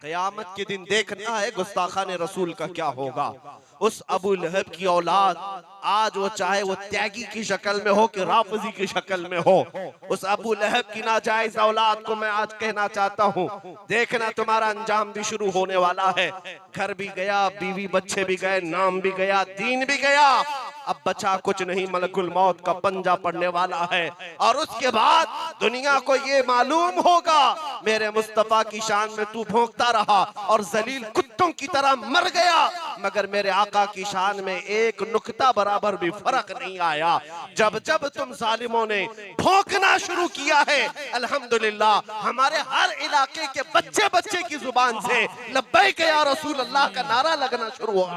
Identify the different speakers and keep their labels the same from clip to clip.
Speaker 1: क़यामत के दिन देखना है गुस्ताखान रसूल का क्या होगा। उस अबू लहब की औलाद आज वो चाहे वो त्यागी की शक्ल में हो कि राफजी की शक्ल में हो, उस अबू लहब की नाजायज औलाद को मैं आज कहना चाहता हूँ, देखना तुम्हारा अंजाम भी शुरू होने वाला है। घर भी गया, बीवी बच्चे भी गए, नाम भी गया, दीन भी गया, अब बचा कुछ नहीं, मलकुल मौत का पंजा पड़ने वाला है। और उसके बाद दुनिया को ये मालूम होगा मेरे मुस्तफा की शान में तू भौंकता रहा और जलील कुत्तों की तरह मर गया, मगर मेरे आका की शान में एक नुक्ता बराबर भी फर्क नहीं आया। जब जब तुम जालिमों ने भौंकना शुरू किया है, अल्हम्दुलिल्लाह हमारे हर इलाके के बच्चे बच्चे की जुबान से लब्बैक या रसूल अल्लाह का नारा लगना शुरू हुआ।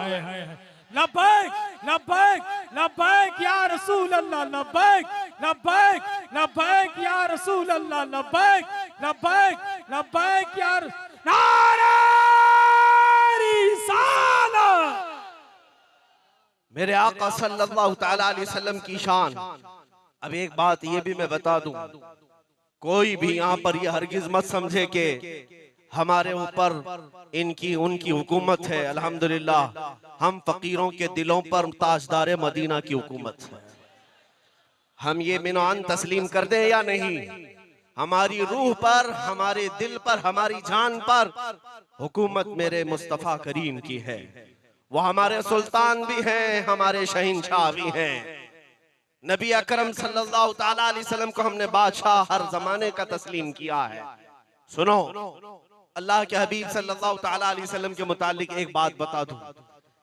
Speaker 2: लब्बैक लब्बैक लब्बैक या रसूल अल्लाह, लब्बैक लब्बैक लब्बैक या रसूल अल्लाह, लब्बैक लब्बैक लब्बैक या नारे रिसालत।
Speaker 1: मेरे आका सल्लल्लाहु तआला अलैहि वसल्लम की शान। अब एक बात ये भी मैं बता दूं, कोई भी यहाँ पर ये हरगिज मत समझे कि हमारे ऊपर इनकी उनकी हुकूमत है। अल्हम्दुलिल्लाह हम फकीरों के दिलों पर ताजदार मदीना की हुकूमत है। हम ये मिनान तस्लीम कर दें या नहीं, हमारी रूह पर, हमारे दिल पर, हमारी जान पर हुकूमत मेरे मुस्तफ़ा करीम की है। वो हमारे सुल्तान भी हैं, हमारे शहीनशाह भी हैं। नबी अकरम सल्लल्लाहु तआला अलैहि वसल्लम को हमने बादशाह हर जमाने का तस्लीम किया है। सुनो, अल्लाह के हबीब सल्लल्लाहु तआला अलैहि वसल्लम के मुतालिक एक बात बता दूं,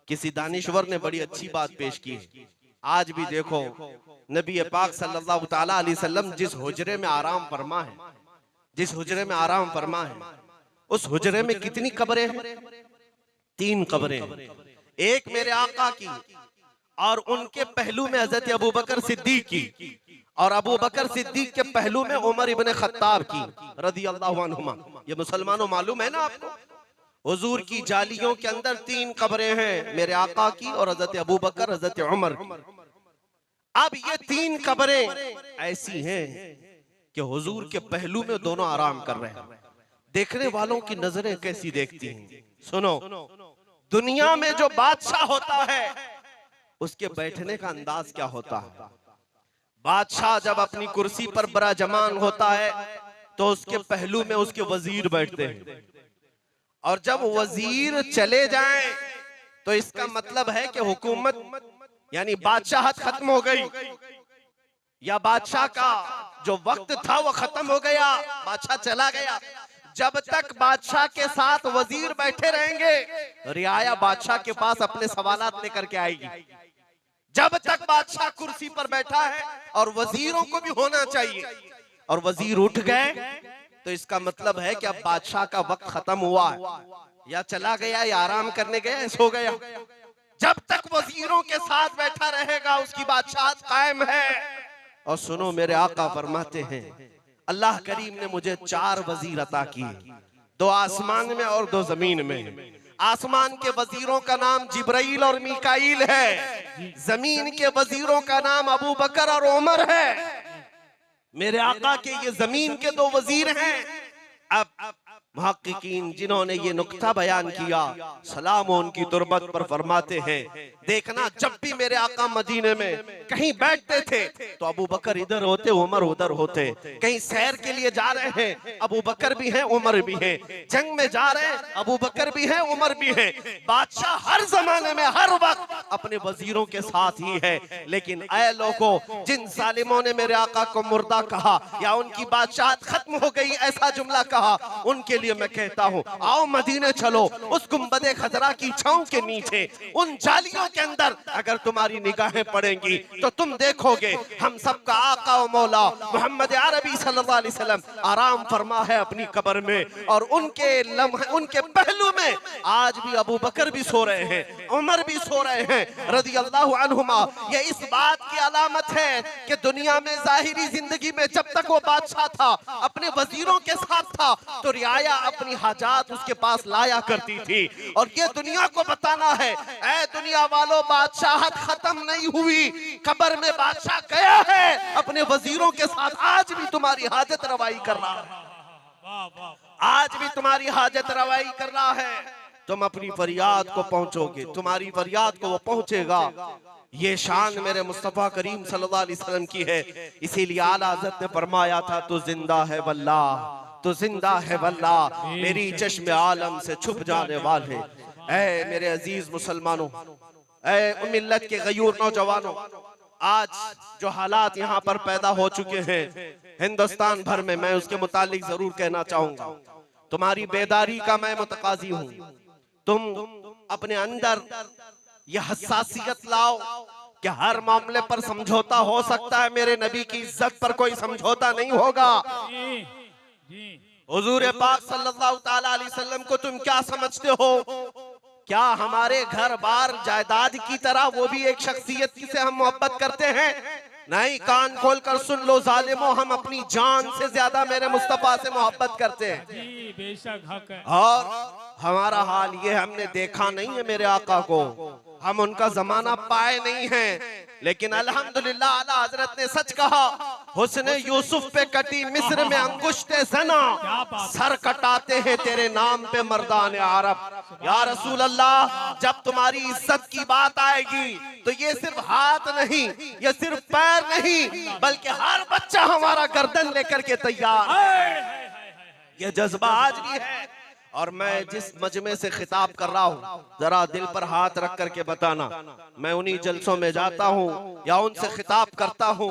Speaker 1: किसी दानिश्वर ने बड़ी अच्छी बात पेश की। आज भी देखो नबी पाक सल्लल्लाहु तआला अलैहि वसल्लम जिस हुजरे में आराम फरमा है, जिस हुजरे में आराम फरमा है, उस हुजरे में कितनी कब्रें हैं? 3 कब्रें हैं। एक मेरे आका की और उनके पहलू में हजरत अबू बकर सिद्दीक की, और अबू बकर सिद्दीक के पहलू में उमर इब्ने खत्ताब की रदियल्लाहु अन्हुमा। ये मुसलमानों मालूम है ना आपको, हुजूर की जालियों के अंदर 3 कब्रें हैं, मेरे आका की और हजरत अबू बकर, हजरत उमर की। अब ये 3 कब्रें ऐसी हैं कि हुजूर के पहलू में दोनों आराम कर रहे हैं। देखने वालों की नजरें कैसी देखती हैं। सुनो, दुनिया में जो बादशाह होता है उसके बैठने का अंदाज क्या होता है। बादशाह जब अपनी कुर्सी पर बराजमान होता है तो उसके पहलू में उसके वजीर बैठते हैं, और जब वजीर चले जाएं तो इसका मतलब है कि हुकूमत यानी बादशाहत खत्म हो गई, या बादशाह का जो वक्त था वो खत्म हो गया, बादशाह चला गया। जब तक बादशाह के साथ वजीर बैठे रहेंगे, रियाया बादशाह के पास अपने सवालात लेकर के आएगी। जब तक बादशाह कुर्सी पर बैठा है, और वजीरों को भी होना चाहिए, और वजीर उठ गए तो इसका मतलब है कि अब बादशाह का वक्त खत्म हुआ है, या चला गया, या आराम करने गया, सो गया। जब तक वजीरों के साथ बैठा रहेगा उसकी बादशाहत कायम है। और सुनो, मेरे आका फरमाते हैं अल्लाह करीम ने मुझे 4 वजीर अता किए, 2 आसमान में और 2 जमीन में। आसमान के वजीरों का नाम जिब्राइल और मीकाईल है, जमीन के वजीरों का नाम अबू बकर और उमर है। मेरे आका के ये जमीन के 2 वजीर हैं। अब मुहक्किकीन जिन्होंने ये नुक्ता बयान किया, सलाम उनकी तुरबत पर, फरमाते हैं देखना, जब भी मेरे आका मदीने में कहीं बैठते थे तो अबू बकर इधर होते, उमर उधर होते। कहीं सैर के लिए जा रहे हैं, अबू बकर भी हैं, उमर भी हैं। जंग में जा रहे हैं, अबू बकर भी हैं, उमर भी हैं। बादशाह हर जमाने में हर वक्त अपने वजीरों के साथ ही है। लेकिन ऐ लोगों, जिन जालिमों ने मेरे आका को मुर्दा कहा या उनकी बादशाहत खत्म हो गई ऐसा जुमला कहा, उनके लिए मैं कहता हूँ, आओ मदीने चलो, उस गुंबदे खजरा की छांव के नीचे, उन जालियों के अंदर अगर तुम्हारी निगाहें पड़ेंगी तो तुम देखोगे हम सबका आका और मौला मोहम्मद अरबी सल्लल्लाहु अलैहि वसल्लम आराम फरमा है अपनी कब्र में, और उनके पहलू में आज भी अबू बकर भी सो रहे हैं, उमर भी सो रहे हैं रदियल्लाहु अन्हुमा। ये इस बात की अलामत है कि दुनिया में जाहिरी जिंदगी में जब तक वो बादशाह था, अपने वजीरों के साथ था, तो रियाया अपनी हाजात उसके पास लाया करती थी। और ये दुनिया को बताना है, ऐ दुनिया वालों, बादशाहत खत्म नहीं हुई, कब्र में बादशाह गया है अपने वजीरों के साथ, आज भी तुम्हारी हाजत रवाई कर रहा है। आज भी तुम्हारी हाजत रवाई कर रहा है, तुम अपनी फरियाद को पहुंचोगे, तुम्हारी फरियाद को वो पहुंचेगा। ये शान मेरे मुस्तफा करीम सल्लल्लाहु अलैहि वसल्लम की है। इसीलिए आला हज़रत ने फरमाया था, तू जिंदा है वल्लाह, तू जिंदा है वल्लाह, मेरी चश्मे आलम से छुप जाने वाले। ऐ मेरे अजीज मुसलमानों, ऐ मिल्लत के गयूर नौजवानों, आज जो हालात यहाँ पर पैदा हो चुके हैं हिंदुस्तान भर में, मैं उसके मुतालिक जरूर कहना चाहूंगा। तुम्हारी बेदारी का मैं मुतकाजी हूँ। तुम अपने अंदर यह हसासियत लाओ कि हर मामले पर समझौता हो सकता है, मेरे नबी की इज्जत पर कोई समझौता नहीं होगा। हुजूर पाक सल्लल्लाहु ताला अलैहि वसल्लम को तुम क्या समझते हो? क्या हमारे घर बार जायदाद की तरह वो भी एक शख्सियत से हम मोहब्बत करते हैं? नहीं, कान खोल कर सुन लो जालिमो, हम अपनी जान से ज्यादा मेरे मुस्तफा से मोहब्बत करते हैं।
Speaker 2: जी बेशक हक है।
Speaker 1: और हमारा हाल ये, हमने देखा नहीं है मेरे आका को, हम उनका जमाना पाए नहीं हैं, लेकिन अल्हम्दुलिल्लाह आला हजरत ने सच कहा, हुस्ने यूसुफ पे कटी मिस्र में अंगुश्ते ज़ना, सर कटाते हैं तेरे नाम पे मर्दान अरब। या रसूल अल्लाह, जब तुम्हारी इज्जत की बात आएगी तो ये सिर्फ हाथ नहीं, ये सिर्फ पैर नहीं, बल्कि हर बच्चा हमारा गर्दन लेकर के तैयार। ये जज्बा आज भी है। और मैं जिस मजमे से खिताब कर रहा हूँ, जरा दिल पर हाथ रख करके बताना, मैं उन्हीं जलसों में जाता हूँ या उनसे खिताब करता हूँ।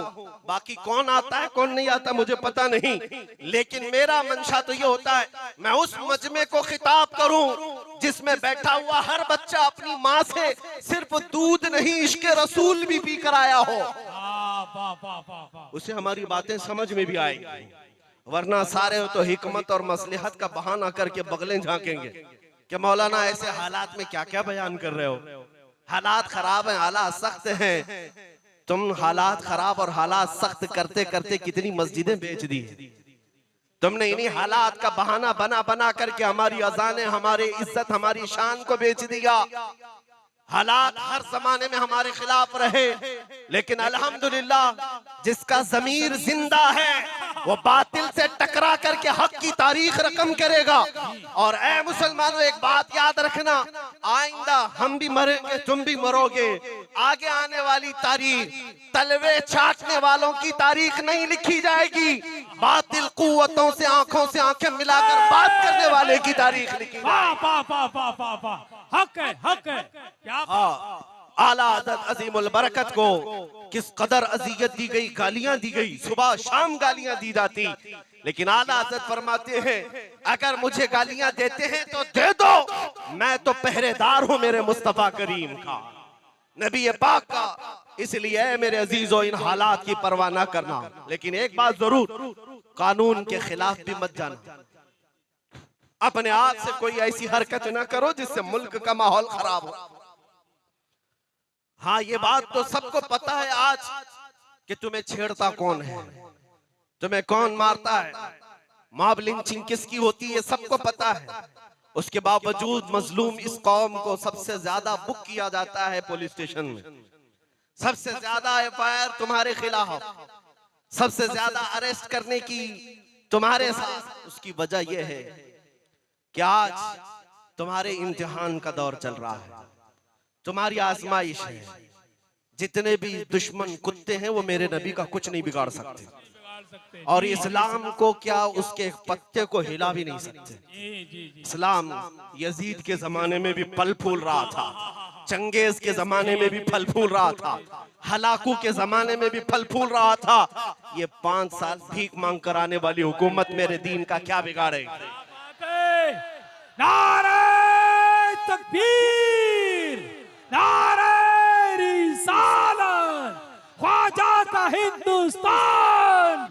Speaker 1: बाकी कौन आता है कौन नहीं आता मुझे पता नहीं, लेकिन मेरा मंशा तो ये होता है, मैं उस मजमे को खिताब करूँ जिसमें बैठा हुआ हर बच्चा अपनी माँ से सिर्फ दूध नहीं, इश्क रसूल भी पी कर आया हो, उसे हमारी बातें समझ में भी आएंगी। वरना सारे तो हिकमत और मसलहत का बहाना करके बगलें झांकेंगे कि मौलाना ऐसे हालात में क्या क्या बयान कर रहे हो, हालात खराब हैं, हालात सख्त हैं। तुम हालात खराब और हालात सख्त करते करते कितनी मस्जिदें बेच दी। तुमने इन्हीं हालात का बहाना बना बना करके हमारी अजानें, हमारी इज्जत, हमारी शान को बेच दिया। हालात हर जमाने में हमारे खिलाफ रहे, लेकिन अल्हम्दुलिल्लाह जिसका ज़मीर जिंदा है वो बातिल से टकरा करके हक की तारीख रकम करेगा। और ऐ मुसलमानों, एक बात याद रखना, आइंदा हम भी मरेंगे, तुम भी मरोगे। आगे आने वाली तारीख तलवे चाटने वालों की तारीख नहीं लिखी जाएगी, बातिल कुव्वतों से आंखों से आंखें मिलाकर बात करने वाले की तारीख लिखी जाएगी।
Speaker 2: हक है, हक है। क्या
Speaker 1: आला हज़रत अज़ीमुल बरकत को किस कदर अज़ियत दी गई, गालियां दी गई, सुबह शाम गालियां दी जाती, लेकिन आला हज़रत फरमाते हैं, अगर मुझे गालियां देते हैं तो दे दो, मैं तो पहरेदार हूं मेरे मुस्तफा करीम का, नबी पाक का। इसलिए मेरे अजीजों, इन हालात की परवाह ना करना, लेकिन एक बात जरूर, कानून के खिलाफ भी मत जाना। अपने आप से कोई ऐसी हरकत ना करो जिससे मुल्क का माहौल खराब हो। हाँ, ये बात तो सबको पता है आज कि तुम्हें छेड़ता कौन है, तुम्हें कौन मारता है, मॉब लिंचिंग किसकी होती है, सबको पता है। उसके बावजूद मजलूम इस कौम को सबसे ज्यादा बुक किया जाता है पुलिस स्टेशन में, सबसे ज्यादा एफआईआर तुम्हारे खिलाफ, सबसे ज्यादा अरेस्ट करने की तुम्हारे साथ। उसकी वजह यह है कि आज तुम्हारे इम्तिहान का दौर चल रहा है, तुम्हारी आजमाइश है। जितने भी दुश्मन कुत्ते हैं वो मेरे नबी का कुछ नहीं बिगाड़ सकते, और इस्लाम को क्या उसके पत्ते को हिला भी नहीं सकते। इस्लाम यजीद के जमाने में भी फल फूल रहा था, चंगेज के जमाने में भी फल फूल रहा था, हलाकू के जमाने में भी फल फूल रहा था। ये 5 साल भीख मांग कर आने वाली हुकूमत मेरे दीन का क्या बिगाड़ेगी?
Speaker 2: नारे तकबीर, नारे रिसालत, ख्वाजा का हिंदुस्तान।